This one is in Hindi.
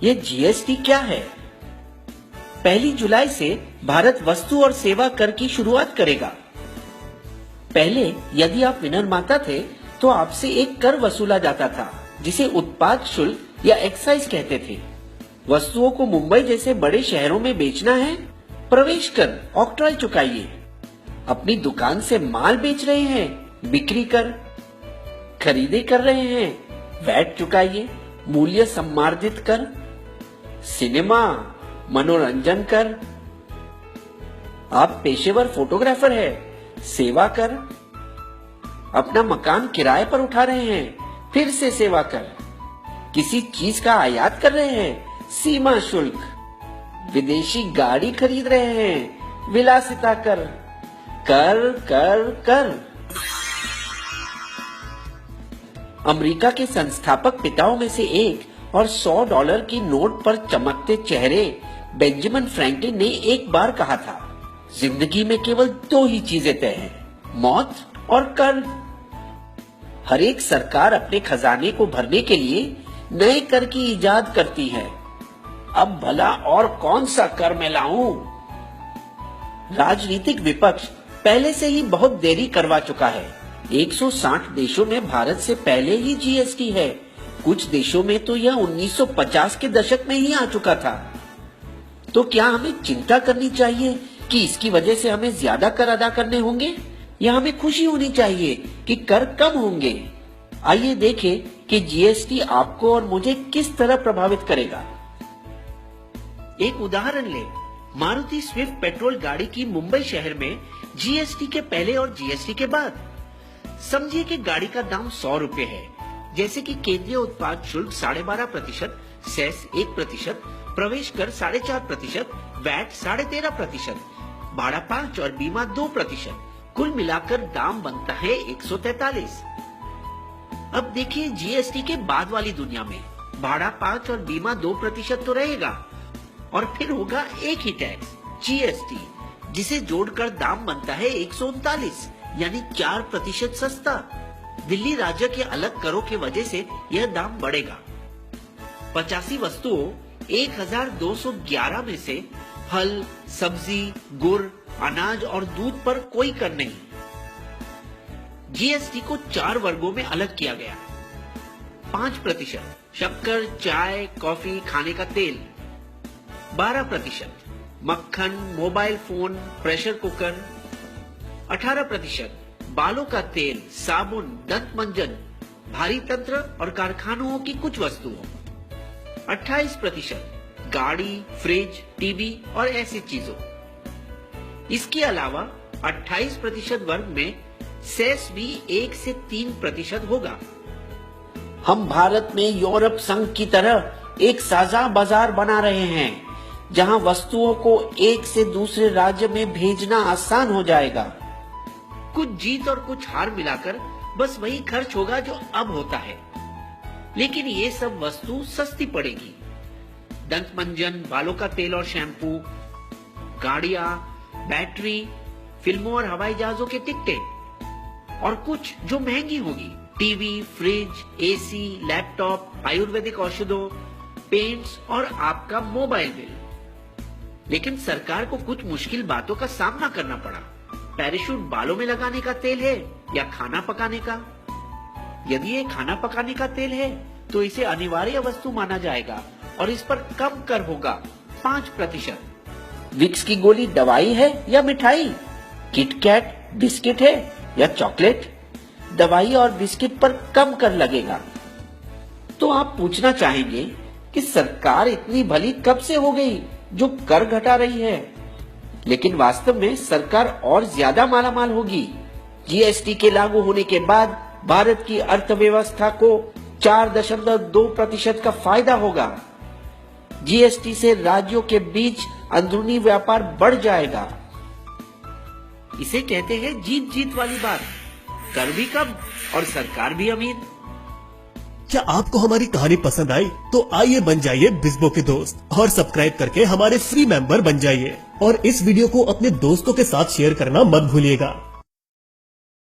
ये जीएसटी क्या है? 1 जुलाई से भारत वस्तु और सेवा कर की शुरुआत करेगा। पहले यदि आप विनिर्माता थे तो आपसे एक कर वसूला जाता था जिसे उत्पाद शुल्क या एक्साइज कहते थे। वस्तुओं को मुंबई जैसे बड़े शहरों में बेचना है, प्रवेश कर ऑक्ट्रॉय चुकाइए। अपनी दुकान से माल बेच रहे हैं, बिक्री कर। खरीदे कर रहे हैं, वैट चुकाइए। मूल्य सम्मार्जित कर, सिनेमा, मनोरंजन कर। आप पेशेवर फोटोग्राफर है, सेवा कर। अपना मकान किराए पर उठा रहे हैं, फिर से सेवा कर। किसी चीज का आयात कर रहे हैं, सीमा शुल्क। विदेशी गाड़ी खरीद रहे हैं, विलासिता कर। कर कर कर। अमेरिका के संस्थापक पिताओं में से एक और $100 की नोट पर चमकते चेहरे बेंजामिन फ्रैंकलिन ने एक बार कहा था, जिंदगी में केवल 2 ही चीजें तय हैं, मौत और कर। हर एक सरकार अपने खजाने को भरने के लिए नए कर की इजाद करती है। अब भला और कौन सा कर मैं लाऊं? राजनीतिक विपक्ष पहले से ही बहुत देरी करवा चुका है। 160 देशों में भारत से पहले ही जीएसटी है। कुछ देशों में तो यह 1950 के दशक में ही आ चुका था। तो क्या हमें चिंता करनी चाहिए कि इसकी वजह से हमें ज्यादा कर अदा करने होंगे, या हमें खुशी होनी चाहिए कि कर कम होंगे? आइए देखें कि जीएसटी आपको और मुझे किस तरह प्रभावित करेगा। एक उदाहरण लें, मारुति स्विफ्ट पेट्रोल गाड़ी की मुंबई शहर में जीएसटी के पहले और जीएसटी के बाद। समझिए कि गाड़ी का दाम 100 रुपए है, जैसे कि केंद्रीय उत्पाद शुल्क 12.5%, सेस 1%, प्रवेश कर 4.5%, वैट 13.5%, भाड़ा 5 और बीमा 2%। कुल मिलाकर दाम बनता है 143। अब देखिए जीएसटी के बाद वाली दुनिया में भाड़ा 5 और बीमा 2% तो रहेगा, और फिर होगा एक ही टैक्स जीएसटी, जिसे जोड़कर दाम बनता है 139, यानी 4% सस्ता। दिल्ली राज्य के अलग करों की वजह से यह दाम बढ़ेगा। 85 वस्तुओं 1211 में से फल, सब्जी, गुड़, अनाज और दूध पर कोई कर नहीं। जीएसटी को 4 वर्गों में अलग किया गया। 5% शक्कर, चाय, कॉफी, खाने का तेल। 12% मक्खन, मोबाइल फोन, प्रेशर कुकर। 18% बालों का तेल, साबुन, दंत मंजन, भारी तंत्र और कारखानों की कुछ वस्तुओं। 28% गाड़ी, फ्रिज, टीवी और ऐसी चीजों। इसके अलावा 28% वर्ग में सेस भी 1 से 3% होगा। हम भारत में यूरोप संघ की तरह एक साझा बाजार बना रहे हैं, जहां वस्तुओं को एक से दूसरे राज्य में भेजना आसान हो जाएगा। कुछ जीत और कुछ हार मिलाकर बस वही खर्च होगा जो अब होता है, लेकिन ये सब वस्तु सस्ती पड़ेगी। दंत मंजन, बालों का तेल और शैम्पू, गाड़ियां, बैटरी, फिल्मों और हवाई जहाजों के टिकटें, और कुछ जो महंगी होगी, टीवी, फ्रिज, एसी, लैपटॉप, आयुर्वेदिक औषधों, पेंट्स और आपका मोबाइल बिल। लेकिन सरकार को कुछ मुश्किल बातों का सामना करना पड़ा। पैराशूट बालों में लगाने का तेल है या खाना पकाने का? यदि ये खाना पकाने का तेल है तो इसे अनिवार्य वस्तु माना जाएगा और इस पर कम कर होगा, 5%। विक्स की गोली दवाई है या मिठाई? किटकैट बिस्किट है या चॉकलेट? दवाई और बिस्किट पर कम कर लगेगा। तो आप पूछना चाहेंगे कि सरकार इतनी भली कब से हो गई जो कर घटा रही है? लेकिन वास्तव में सरकार और ज्यादा मालामाल होगी। जीएसटी के लागू होने के बाद भारत की अर्थव्यवस्था को 4.2% का फायदा होगा। जीएसटी से राज्यों के बीच अंदरूनी व्यापार बढ़ जाएगा। इसे कहते हैं जीत जीत वाली बात। कर भी कम और सरकार भी अमीर। क्या आपको हमारी कहानी पसंद आई? तो आइए बन जाइए बिस्बो के दोस्त और सब्सक्राइब करके हमारे फ्री मेंबर बन जाइए, और इस वीडियो को अपने दोस्तों के साथ शेयर करना मत भूलिएगा।